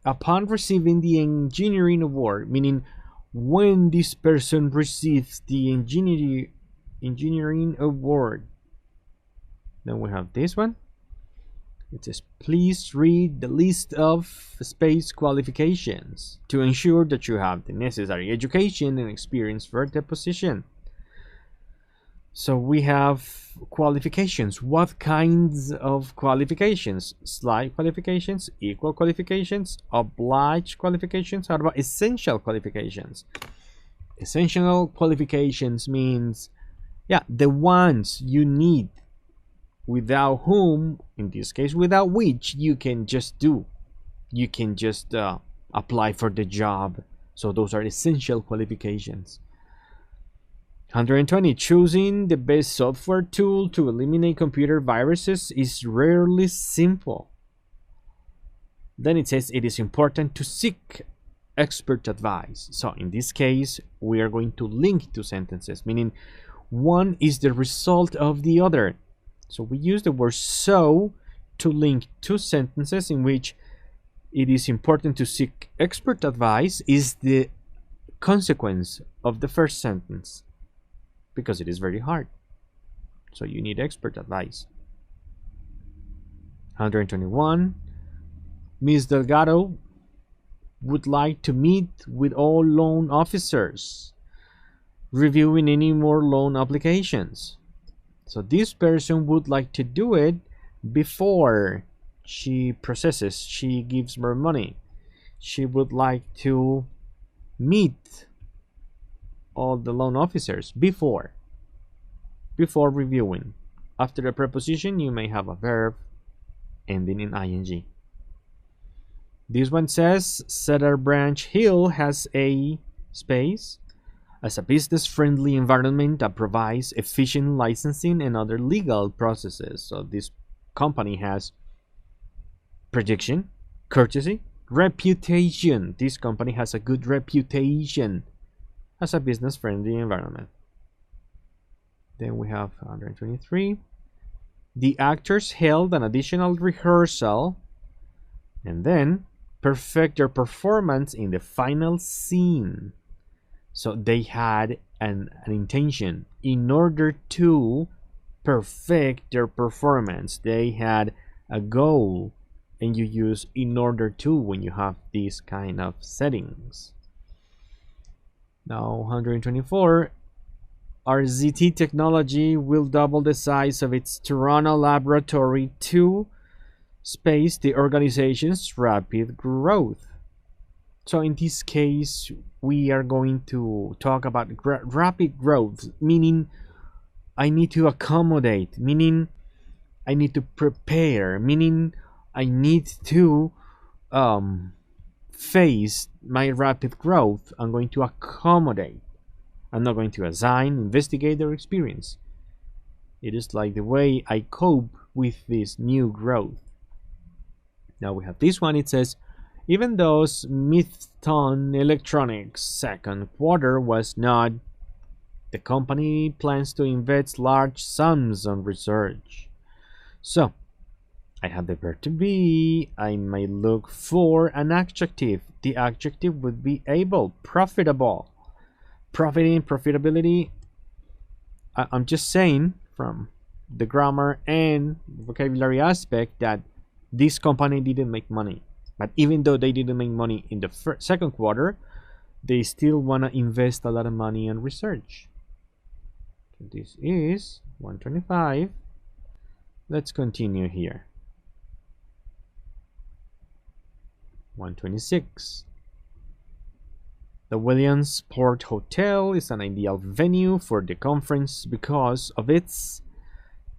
Speaker 9: Upon receiving the engineering award, meaning when this person receives the engineering award. Then we have this one. It says, please read the list of space qualifications to ensure that you have the necessary education and experience for the position. So we have qualifications. What kinds of qualifications? Slight qualifications, equal qualifications, obliged qualifications. How about essential qualifications? Essential qualifications means, yeah, the ones you need, without whom, in this case, without which you can just do. You can just apply for the job. So those are essential qualifications. 120. Choosing the best software tool to eliminate computer viruses is rarely simple. Then it says it is important to seek expert advice. So in this case, we are going to link two sentences, meaning one is the result of the other. So we use the word so to link two sentences in which it is important to seek expert advice is the consequence of the first sentence, because it is very hard. So you need expert advice. 121. Ms. Delgado would like to meet with all loan officers, reviewing any more loan applications. So this person would like to do it before she processes, she gives more money. She would like to meet all the loan officers before reviewing. After a preposition, you may have a verb ending in ing. This one says Cedar Branch Hill has a space as a business-friendly environment that provides efficient licensing and other legal processes. So this company has prediction, courtesy, reputation. This company has a good reputation as a business-friendly environment. Then we have 123. The actors held an additional rehearsal and then perfect their performance in the final scene. So they had an intention in order to perfect their performance. They had a goal, and you use in order to when you have these kind of settings. Now 124. RZT Technology will double the size of its Toronto laboratory to space the organization's rapid growth. So in this case, we are going to talk about rapid growth, meaning I need to accommodate, meaning I need to prepare, meaning I need to face my rapid growth. I'm going to accommodate. I'm not going to assign, investigate, or experience. It is like the way I cope with this new growth. Now we have this one. It says, even though Smithton Electronics' second quarter was not, the company plans to invest large sums on research. So, I have the verb to be. I may look for an adjective. The adjective would be able, profitable. Profiting, profitability. I'm just saying from the grammar and vocabulary aspect that this company didn't make money. But even though they didn't make money in the second quarter, they still want to invest a lot of money in research. So this is 125. Let's continue here. 126. The Williamsport Hotel is an ideal venue for the conference because of its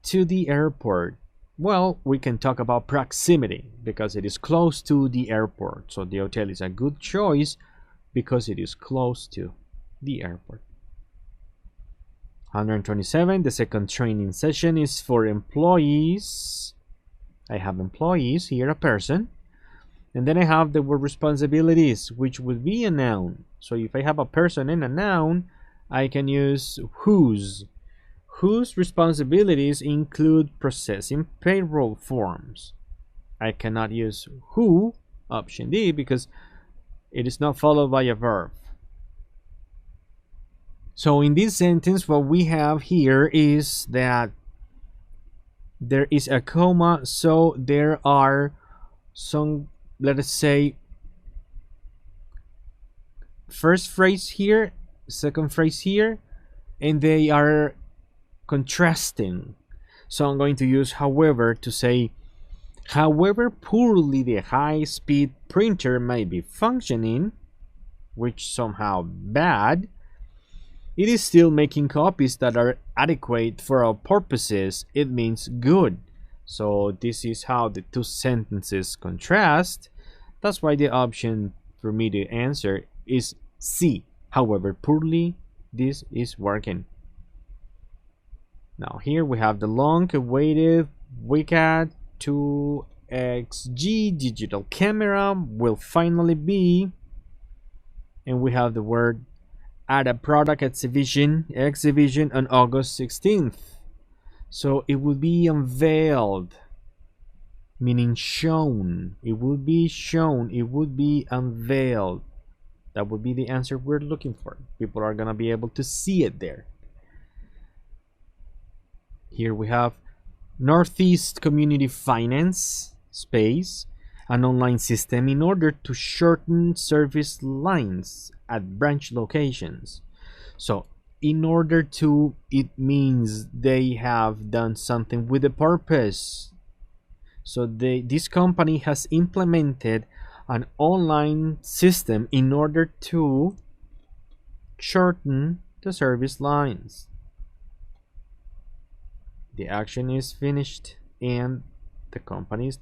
Speaker 9: to the airport. Well, we can talk about proximity because it is close to the airport. So the hotel is a good choice because it is close to the airport. 127. The second training session is for employees. I have employees here, a person. And then I have the word responsibilities, which would be a noun. So if I have a person and a noun, I can use whose. Whose responsibilities include processing payroll forms. I cannot use who, option D, because it is not followed by a verb. So in this sentence, what we have here is that there is a comma, so there are some, let us say, first phrase here, second phrase here, and they are contrasting. So I'm going to use however to say, however poorly the high-speed printer may be functioning, which somehow bad, it is still making copies that are adequate for our purposes. It means good. So this is how the two sentences contrast. That's why the option for me to answer is C. However poorly this is working. Now here we have the long-awaited WICAT 2XG digital camera will finally be, and we have the word at a product exhibition on August 16th. So it will be unveiled, meaning shown. It will be shown, it would be unveiled. That would be the answer we're looking for. People are gonna be able to see it there. Here we have Northeast Community Finance Space, an online system in order to shorten service lines at branch locations. So in order to, it means they have done something with a purpose. So this company has implemented an online system in order to shorten the service lines. The action is finished and the company is now